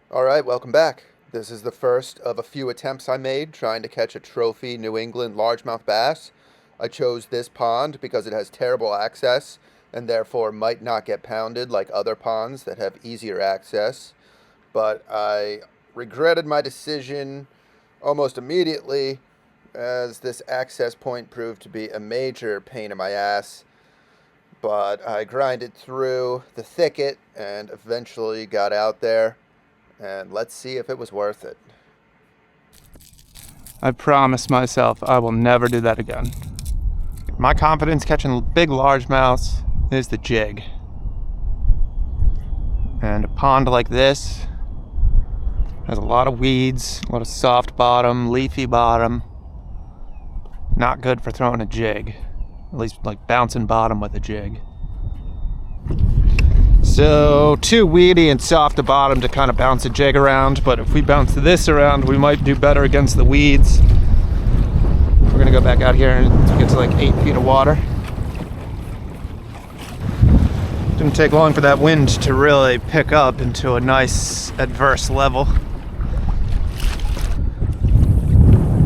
Alright, welcome back. This is the first of a few attempts I made trying to catch a trophy New England largemouth bass. I chose this pond because it has terrible access and therefore might not get pounded like other ponds that have easier access. But I regretted my decision almost immediately as this access point proved to be a major pain in my ass. But I grinded through the thicket and eventually got out there. And let's see if it was worth it. I promised myself I will never do that again. My confidence catching big largemouths is the jig. And a pond like this has a lot of weeds, a lot of soft bottom, leafy bottom. Not good for throwing a jig. At least like bouncing bottom with a jig. So too weedy and soft a bottom to kind of bounce a jig around, but if we bounce this around, we might do better against the weeds. We're gonna go back out here and get to like 8 feet of water. Didn't take long for that wind to really pick up into a nice adverse level.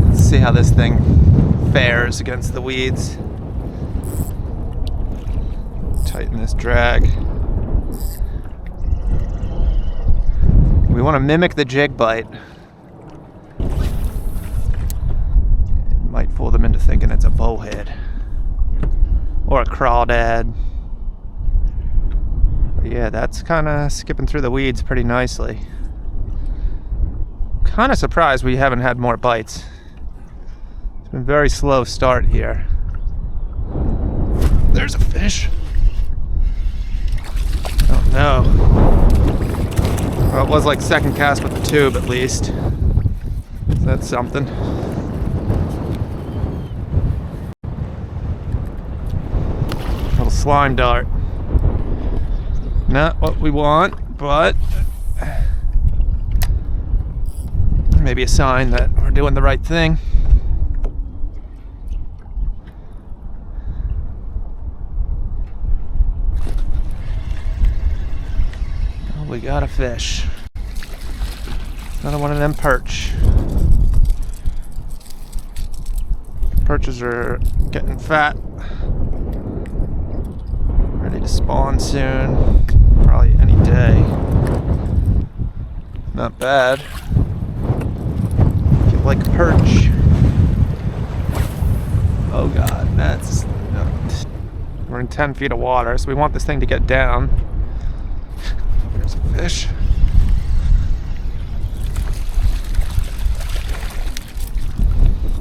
Let's see how this thing fares against the weeds. Tighten this drag. We want to mimic the jig bite. Might fool them into thinking it's a bowhead or a crawdad. But yeah, that's kind of skipping through the weeds pretty nicely. Kind of surprised we haven't had more bites. It's been a very slow start here. There's a fish. Oh no. Well, it was like second cast with the tube at least. That's something. Little slime dart. Not what we want, but maybe a sign that we're doing the right thing. We got a fish. Another one of them perch. Perches are getting fat. Ready to spawn soon. Probably any day. Not bad. If you like perch. Oh god, that's... We're in 10 feet of water, so we want this thing to get down. There's a fish.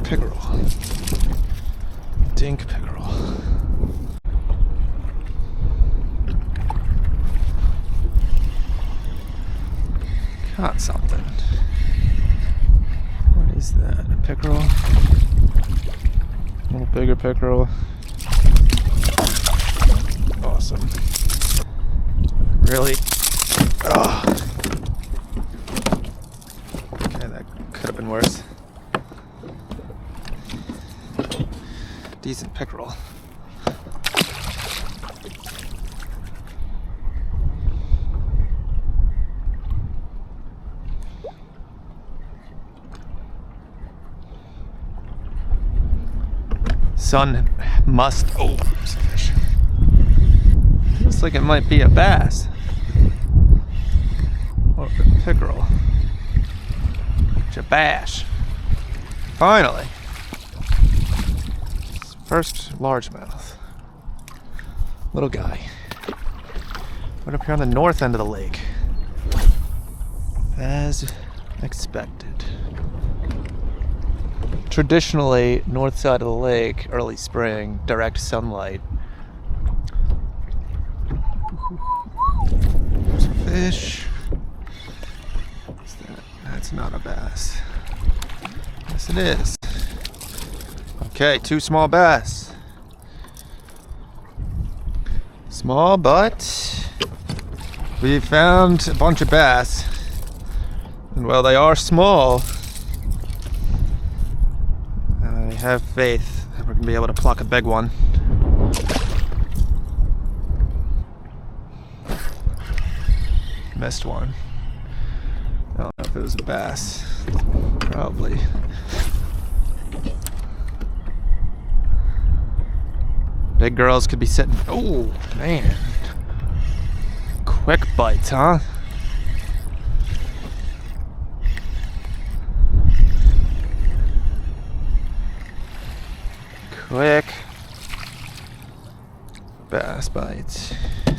Pickerel. Dink pickerel. Caught something. What is that? A pickerel? A little bigger pickerel. Awesome. Really? Oh. Okay, that could have been worse. Decent pickerel. Sun must. Oh, there's a fish. Looks like it might be a bass. Or a pickerel. Jabash. Finally. First largemouth. Little guy. Right up here on the north end of the lake. As expected. Traditionally, north side of the lake, early spring, direct sunlight. There's a fish. What's that? That's not a bass. Yes, it is. Okay, 2 small bass. Small, but we found a bunch of bass. And while they are small, I have faith that we're going to be able to pluck a big one. Missed one. if it was a bass. Probably. Big girls could be sitting. Oh, man. Quick bites, huh? Quick bass bites. You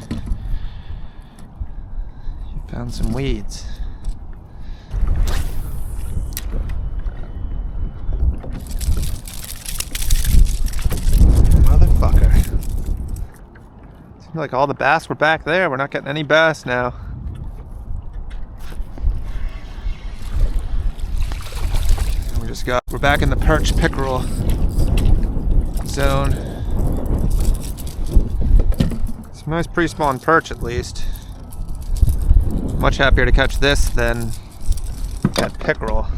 found some weeds. Motherfucker. Seems like all the bass were back there. We're not getting any bass now. We're back in the perch pickerel zone. Some nice pre-spawn perch at least. Much happier to catch this than that pickerel.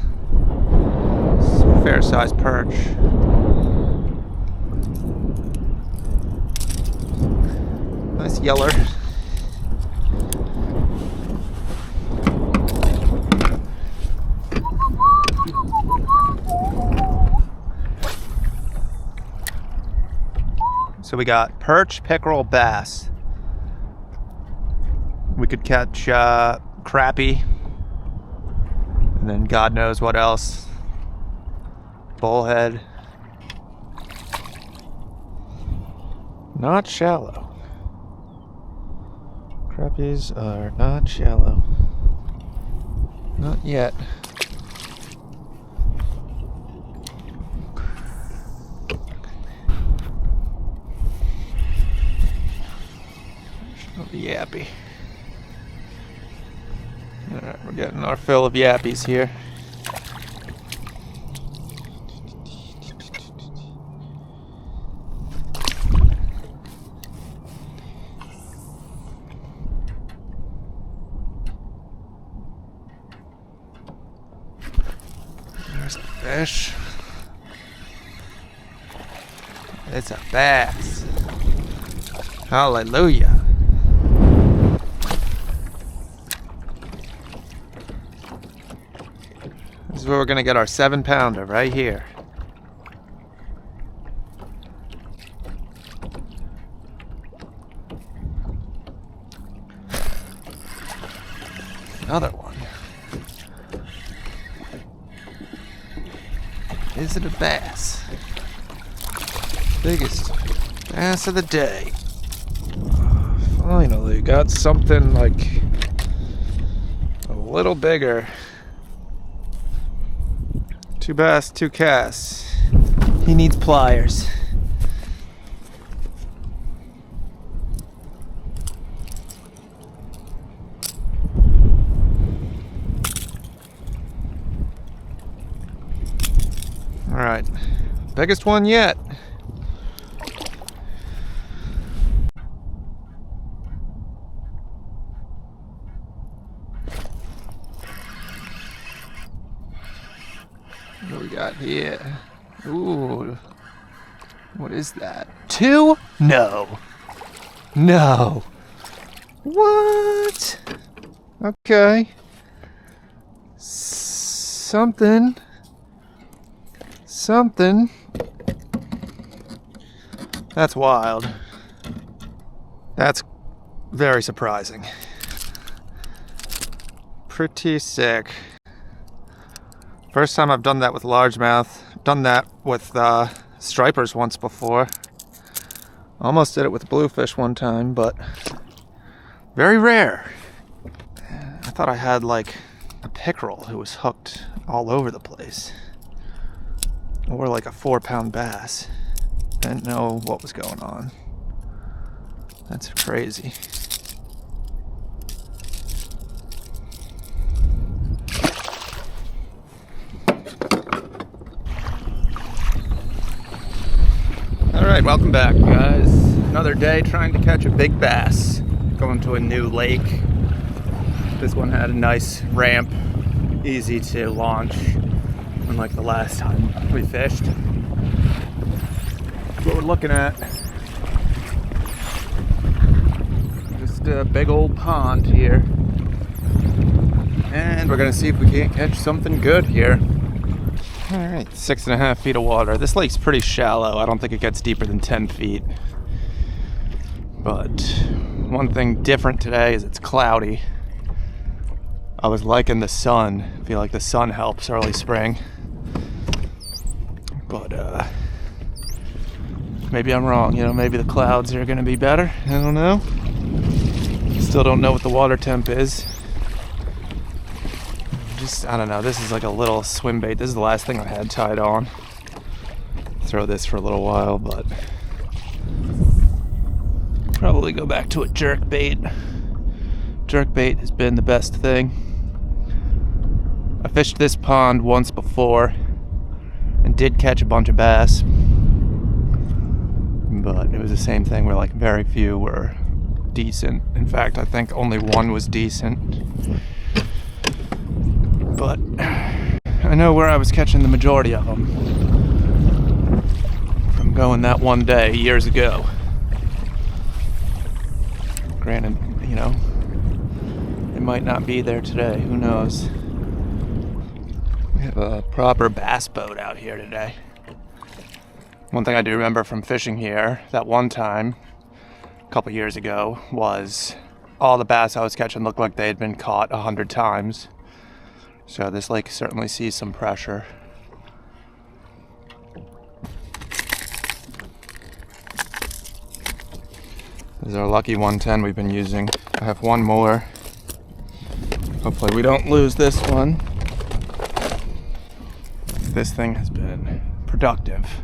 It's a fair sized perch. Nice yeller. So we got perch, pickerel, bass. We could catch crappie, and then God knows what else. Bullhead. Not shallow. Crappies are not shallow. Not yet. Yappy. Alright, we're getting our fill of yappies here. There's a fish. It's a bass. Hallelujah. This is where we're gonna get our 7-pounder right here. Another one. Is it a bass? Biggest bass of the day. Finally got something like a little bigger. 2 bass, 2 casts. He needs pliers. All right, biggest one yet. What do we got here? Ooh, what is that? 2? No. No. What? Okay. Something. That's wild. That's very surprising. Pretty sick. First time I've done that with largemouth. Done that with stripers once before. Almost did it with bluefish one time, but very rare. I thought I had like a pickerel who was hooked all over the place. Or like a 4-pound bass. Didn't know what was going on. That's crazy. Alright, welcome back, guys. Another day trying to catch a big bass. Going to a new lake. This one had a nice ramp, easy to launch, unlike the last time we fished. What we're looking at, just a big old pond here. And we're gonna see if we can't catch something good here. All right, 6.5 feet of water. This lake's pretty shallow. I don't think it gets deeper than 10 feet. But one thing different today is it's cloudy. I was liking the sun. I feel like the sun helps early spring. But maybe I'm wrong. You know, maybe the clouds are gonna be better. I don't know. Still don't know what the water temp is. I don't know. This is like a little swim bait. This is the last thing I had tied on. Throw this for a little while, but probably go back to a jerk bait. Jerk bait has been the best thing. I fished this pond once before and did catch a bunch of bass, but it was the same thing where like very few were decent. In fact, I think only one was decent. But I know where I was catching the majority of them from going that one day years ago. Granted, you know, it might not be there today. Who knows? We have a proper bass boat out here today. One thing I do remember from fishing here that one time, a couple years ago, was all the bass I was catching looked like they had been caught 100 times. So this lake certainly sees some pressure. This is our lucky 110 we've been using. I have one more. Hopefully we don't lose this one. This thing has been productive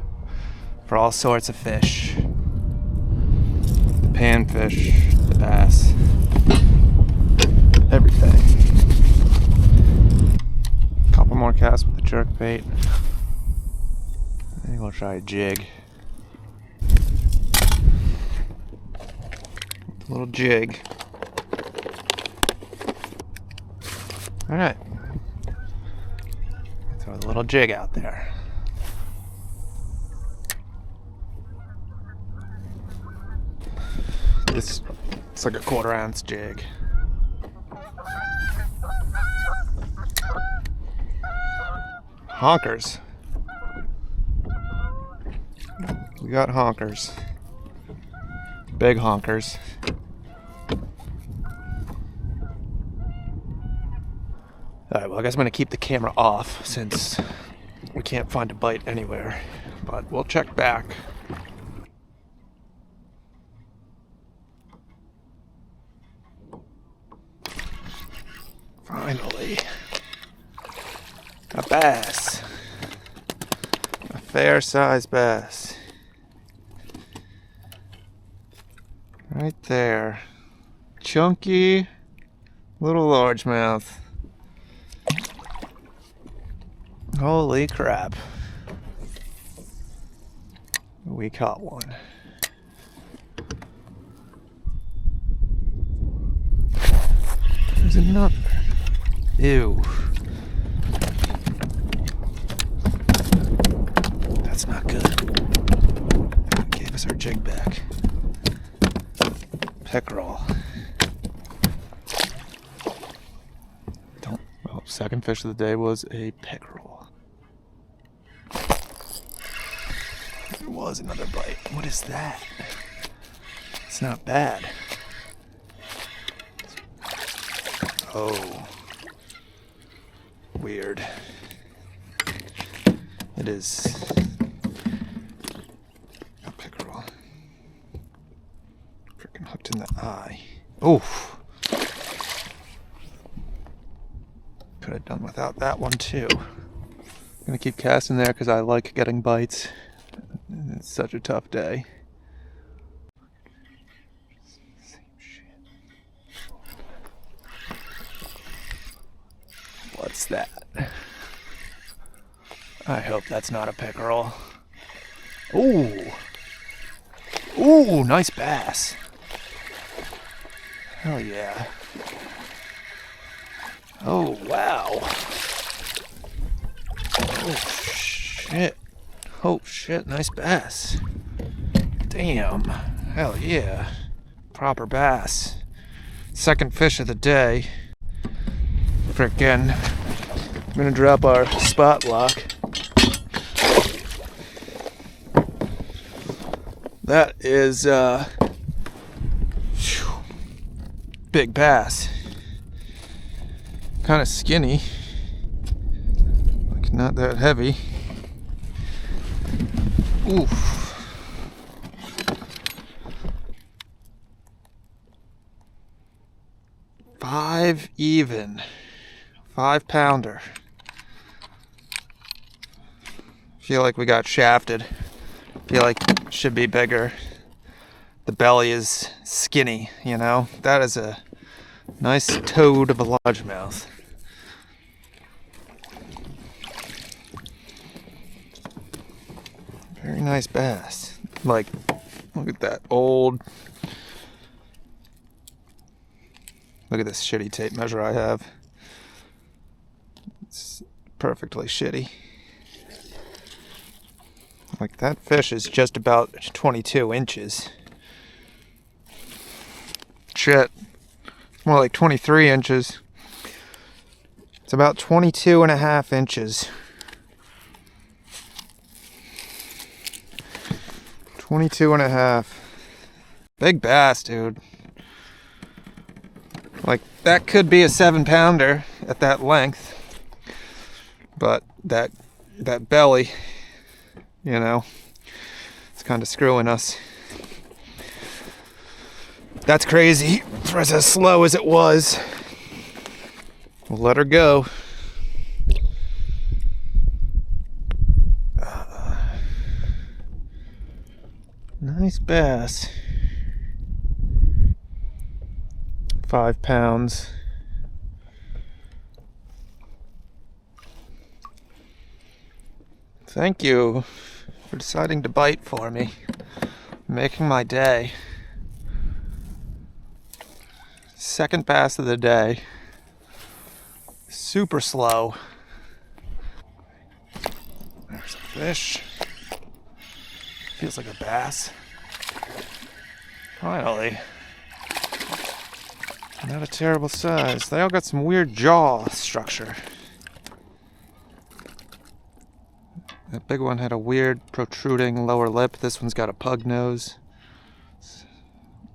for all sorts of fish. The panfish, the bass, everything. Couple more casts with the jerk bait. I think we'll try a jig. A little jig. Alright. Throw a little jig out there. It's like a 1/4 ounce jig. Honkers. We got honkers. Big honkers. Alright, well I guess I'm going to keep the camera off since we can't find a bite anywhere. But we'll check back. Finally. A bass. A fair-sized bass. Right there. Chunky little largemouth. Holy crap. We caught one. There's another. Ew. That's not good. Gave us our jig back. Peckerel. Well, second fish of the day was a peckerel. There was another bite. What is that? It's not bad. Oh. Weird. It is a pickerel. Freaking hooked in the eye. Oof. Could have done without that one too. I'm gonna keep casting there because I like getting bites. It's such a tough day. What's that? I hope that's not a pickerel. Ooh. Ooh, nice bass. Hell yeah. Oh, wow. Oh, shit. Oh, shit, nice bass. Damn. Hell yeah. Proper bass. Second fish of the day. I'm gonna drop our spot lock. That is big bass. Kind of skinny, like not that heavy. Oof. Five even. 5-pounder. Feel like we got shafted. Feel like it should be bigger. The belly is skinny, you know? That is a nice toad of a largemouth. Very nice bass. Like, look at that old... Look at this shitty tape measure I have. It's perfectly shitty. Like, that fish is just about 22 inches. Shit. It's more like 23 inches. It's about 22 and a half inches. 22 and a half. Big bass, dude. Like, that could be a 7-pounder at that length. But that belly, you know, it's kind of screwing us. That's crazy for as slow as it was. We'll let her go. Nice bass. 5 pounds. Thank you for deciding to bite for me. Making my day. Second bass of the day. Super slow. There's a fish. Feels like a bass. Finally. Not a terrible size. They all got some weird jaw structure. That big one had a weird protruding lower lip. This one's got a pug nose.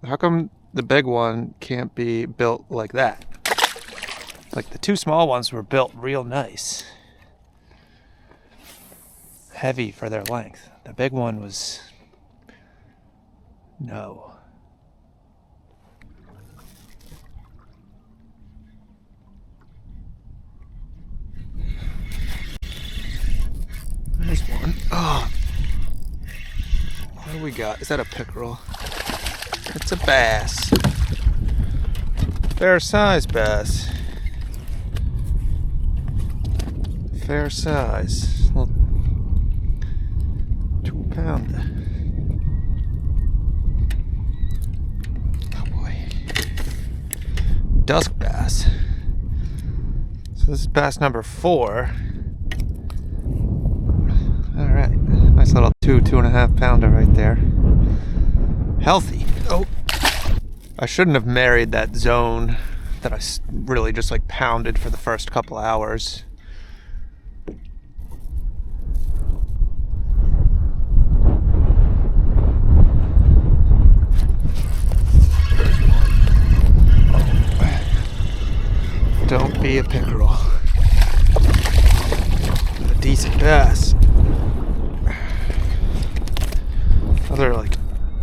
How come the big one can't be built like that? Like, the two small ones were built real nice. Heavy for their length. The big one was... no. There's one. Oh. What do we got? Is that a pickerel? It's a bass. Fair size bass. Fair size. Little 2-pounder. Oh boy. Dusk bass. So this is bass number 4. Alright. Nice little 2.5 pounder right there. Healthy. Oh. I shouldn't have married that zone that I really just like pounded for the first couple hours. Don't be a pickerel. A decent bass. Another like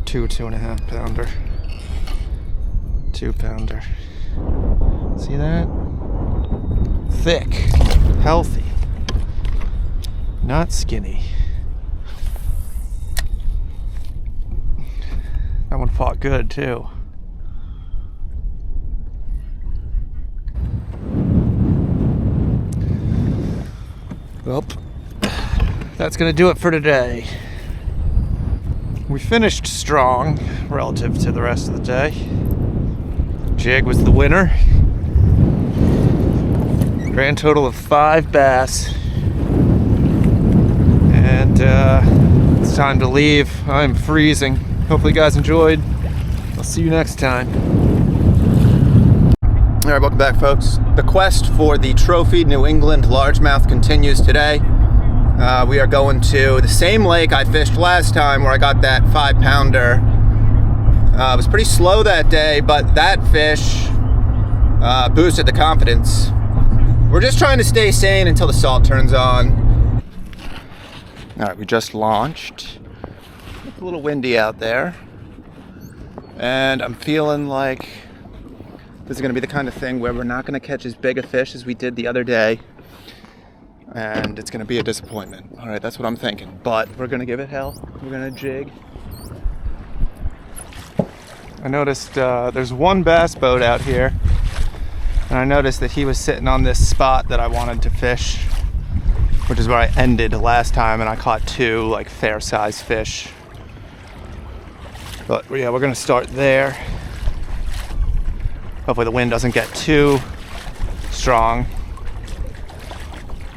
2.5 pounder. 2-pounder. See that? Thick. Healthy. Not skinny. That one fought good too. Well, that's gonna do it for today. We finished strong relative to the rest of the day. Jig was the winner. Grand total of 5 bass. And it's time to leave. I'm freezing. Hopefully you guys enjoyed. I'll see you next time. All right, welcome back, folks. The quest for the trophy New England largemouth continues today. We are going to the same lake I fished last time where I got that 5-pounder. It was pretty slow that day, but that fish boosted the confidence. We're just trying to stay sane until the salt turns on. All right, we just launched. It's a little windy out there. And I'm feeling like this is going to be the kind of thing where we're not going to catch as big a fish as we did the other day. And it's going to be a disappointment. All right, that's what I'm thinking. But we're going to give it hell. We're going to jig. I noticed there's one bass boat out here. And I noticed that he was sitting on this spot that I wanted to fish, which is where I ended last time. And I caught 2 like fair-sized fish. But yeah, we're going to start there. Hopefully the wind doesn't get too strong.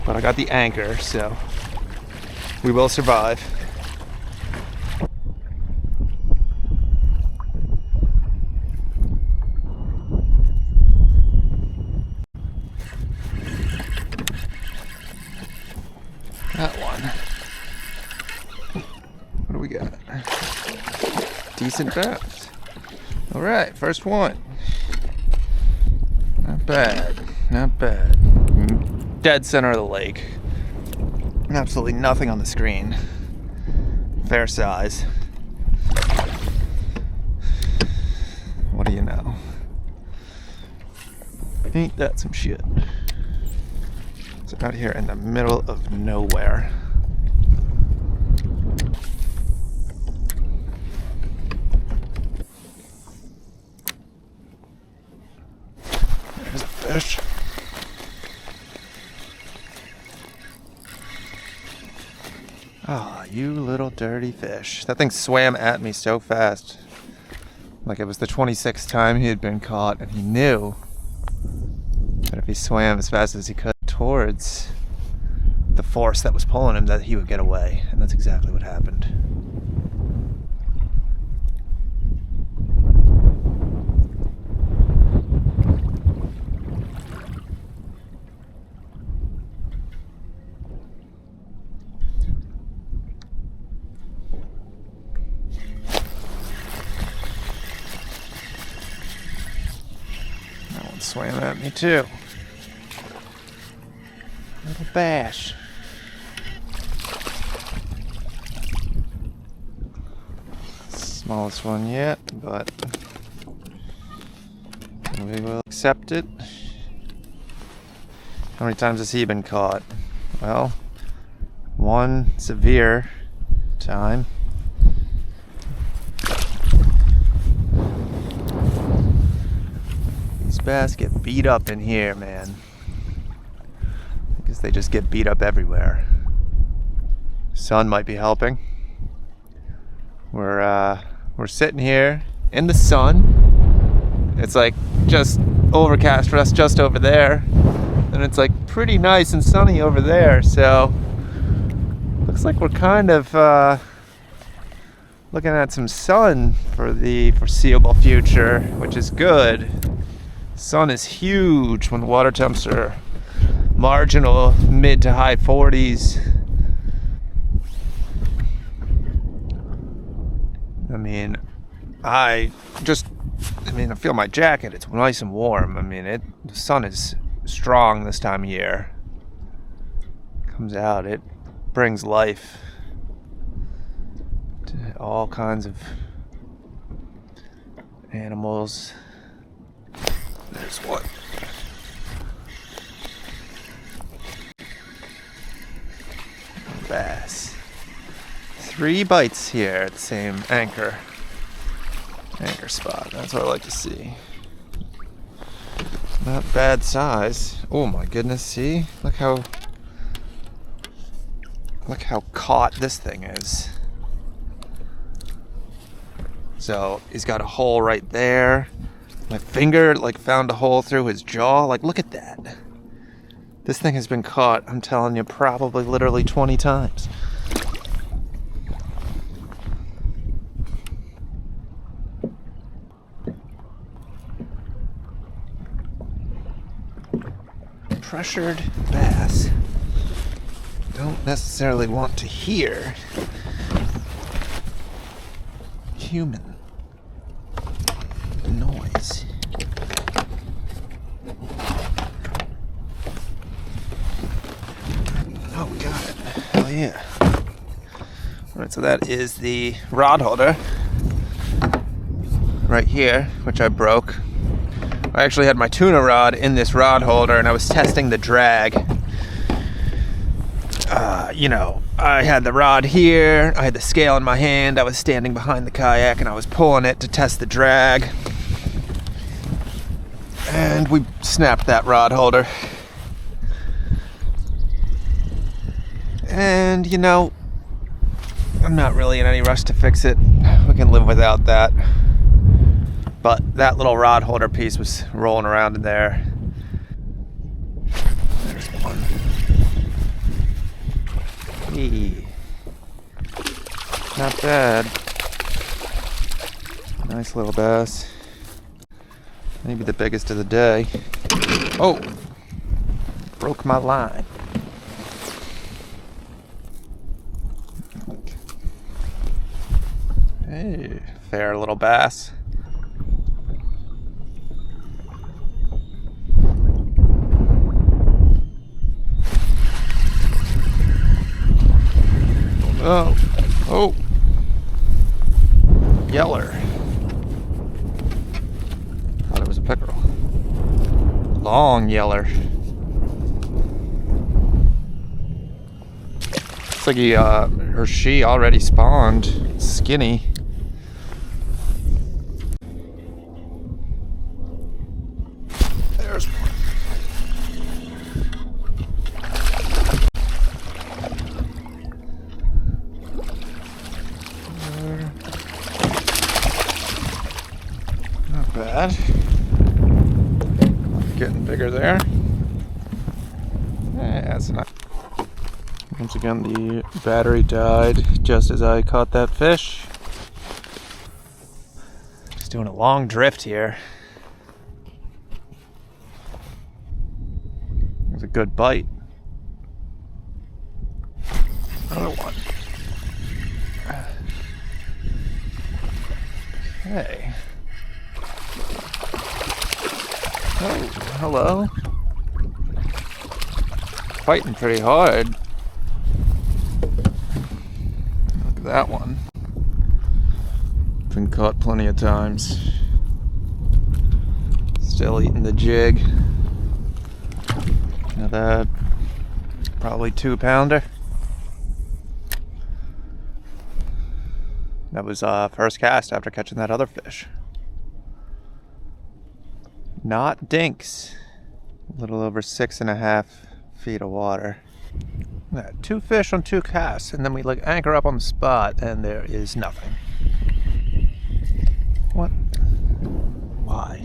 But I got the anchor, so we will survive. That one. What do we got? Decent bass. All right, first one. Not bad, not bad. Dead center of the lake. Absolutely nothing on the screen. Fair size. What do you know? Ain't that some shit? It's out here in the middle of nowhere. There's a fish. Ah, you little dirty fish. That thing swam at me so fast. Like it was the 26th time he had been caught, and he knew that if he swam as fast as he could towards the force that was pulling him, that he would get away. And that's exactly what happened. Swam at me too. Little bass. Smallest one yet, but we will accept it. How many times has he been caught? Well, one severe time. Bass get beat up in here, man. I guess they just get beat up everywhere. Sun might be helping. We're sitting here in the sun. It's like just overcast for us just over there, and it's like pretty nice and sunny over there. So looks like we're kind of looking at some sun for the foreseeable future, which is good. Sun is huge when the water temps are marginal mid to high 40s. I feel my jacket. It's nice and warm. The sun is strong this time of year. Comes out, it brings life to all kinds of animals. There's one. Bass. 3 bites here at the same anchor spot. That's what I like to see. Not bad size. Oh my goodness, see? Look how caught this thing is. So he's got a hole right there. My finger found a hole through his jaw. Look at that. This thing has been caught, I'm telling you, probably literally 20 times. pressured bass don't necessarily want to hear human noise. Oh, we got it. Hell yeah. Alright, so that is the rod holder right here, which I broke. I actually had my tuna rod in this rod holder and I was testing the drag. I had the rod here, I had the scale in my hand, I was standing behind the kayak and I was pulling it to test the drag. And we snapped that rod holder. And, I'm not really in any rush to fix it. We can live without that. But that little rod holder piece was rolling around in there. There's one. Hey. Not bad. Nice little bass. Maybe the biggest of the day. Oh! Broke my line. Hey, fair little bass. Oh, yeller. Thought it was a pickerel. Long yeller. Looks like he or she already spawned. Skinny. There's one. Not bad. Getting bigger there. Yeah, that's enough. Once again, the battery died just as I caught that fish. Just doing a long drift here. It was a good bite. Another one. Okay. Oh, hello. Fighting pretty hard. Look at that one. Been caught plenty of times. Still eating the jig. Now that probably 2-pounder. That was first cast after catching that other fish. Not dinks. A little over 6.5 feet of water. Yeah, 2 fish on 2 casts, and then we anchor up on the spot, and there is nothing. What? Why?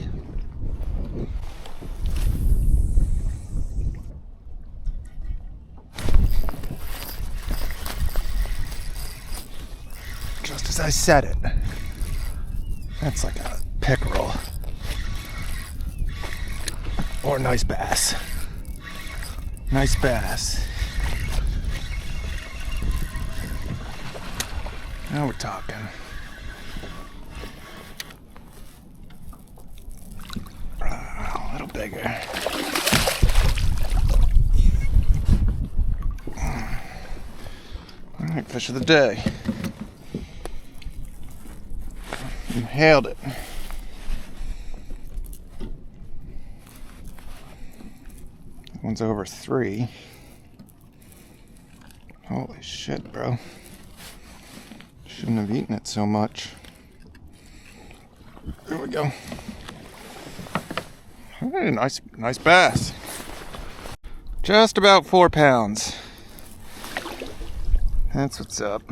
Just as I said it. That's like a pickerel. Or a nice bass. Nice bass. Now we're talking. A little bigger. Alright, fish of the day. Inhaled it. One's over 3. Holy shit, bro. Shouldn't have eaten it so much. There we go. Hey, nice bass. Just about 4 pounds. That's what's up.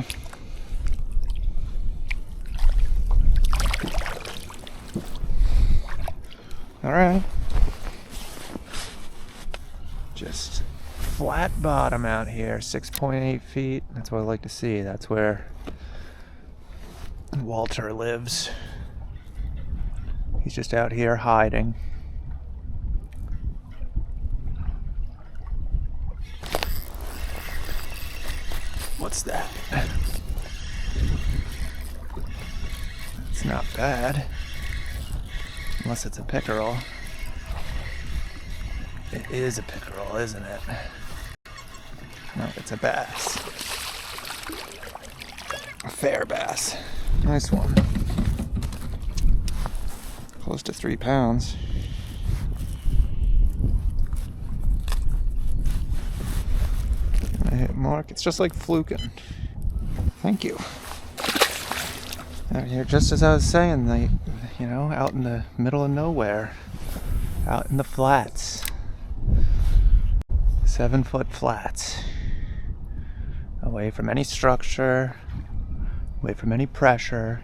All right. Just flat bottom out here, 6.8 feet. That's what I like to see. That's where Walter lives. He's just out here hiding. What's that? It's not bad. Unless it's a pickerel. It is a pickerel, isn't it? No, it's a bass. A fair bass. Nice one. Close to 3 pounds. I hit mark. It's just like fluking. Thank you. Out here, just as I was saying, out in the middle of nowhere, out in the flats, 7-foot flats, away from any structure, away from any pressure.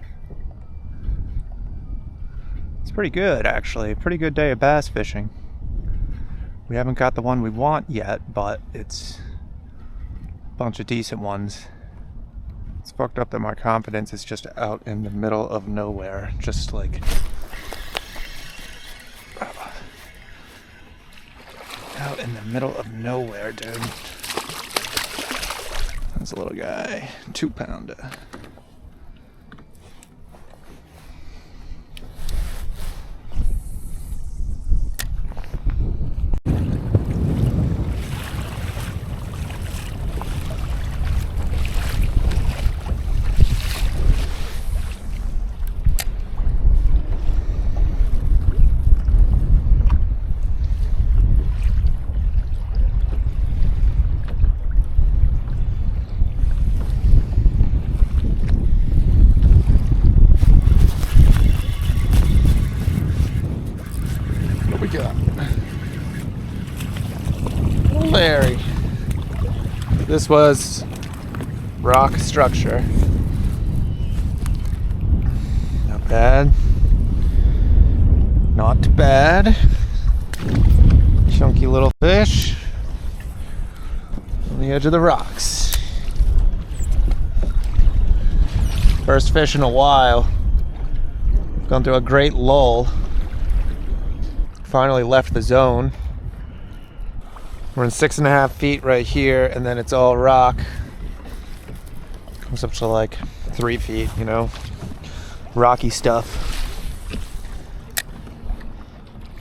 It's pretty good, actually. Pretty good day of bass fishing. We haven't got the one we want yet, but it's a bunch of decent ones. It's fucked up that my confidence is just out in the middle of nowhere, just like out in the middle of nowhere, dude. That's a little guy, 2-pounder. Larry. This was rock structure. Not bad. Not bad. Chunky little fish on the edge of the rocks. First fish in a while. Gone through a great lull. Finally left the zone. We're in 6.5 feet right here, and then it's all rock. Comes up to like 3 feet, rocky stuff.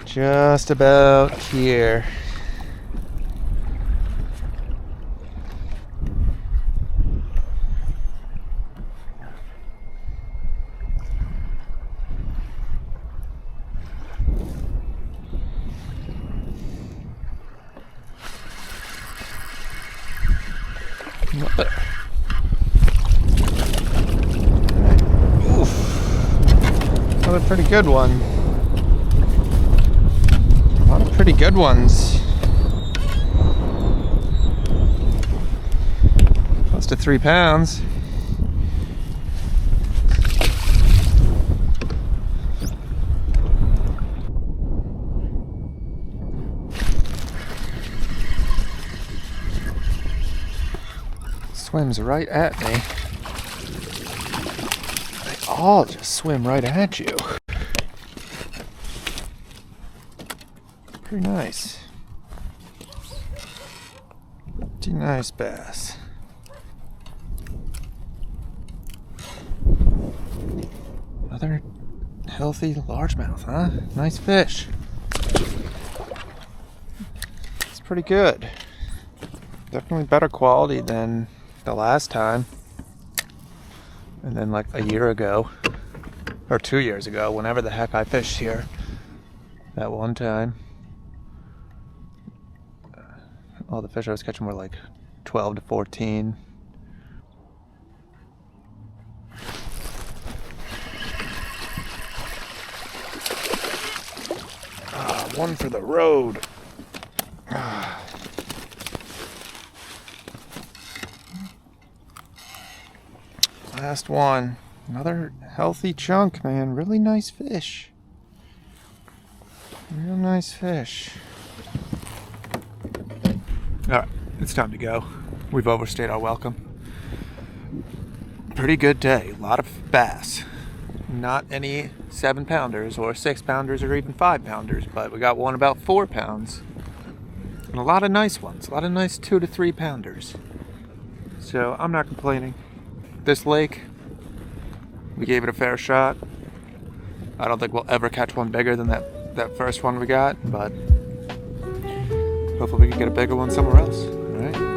Just about here. Another pretty good one. A lot of pretty good ones. Close to 3 pounds. Swims right at me. They all just swim right at you. Pretty nice. Pretty nice bass. Another healthy largemouth, huh? Nice fish. It's pretty good. Definitely better quality than the last time, and then like a year ago or 2 years ago, whenever the heck I fished here that one time. All the fish I was catching were like 12 to 14. One for the road. Last one. Another healthy chunk, man. Really nice fish. Real nice fish. Alright, it's time to go. We've overstayed our welcome. Pretty good day. A lot of bass. Not any 7-pounders or 6-pounders or even 5-pounders, but we got one about 4 pounds. And a lot of nice ones. A lot of nice 2 to 3 pounders. So I'm not complaining. This lake, we gave it a fair shot. I don't think we'll ever catch one bigger than that first one we got, but hopefully we can get a bigger one somewhere else. All right.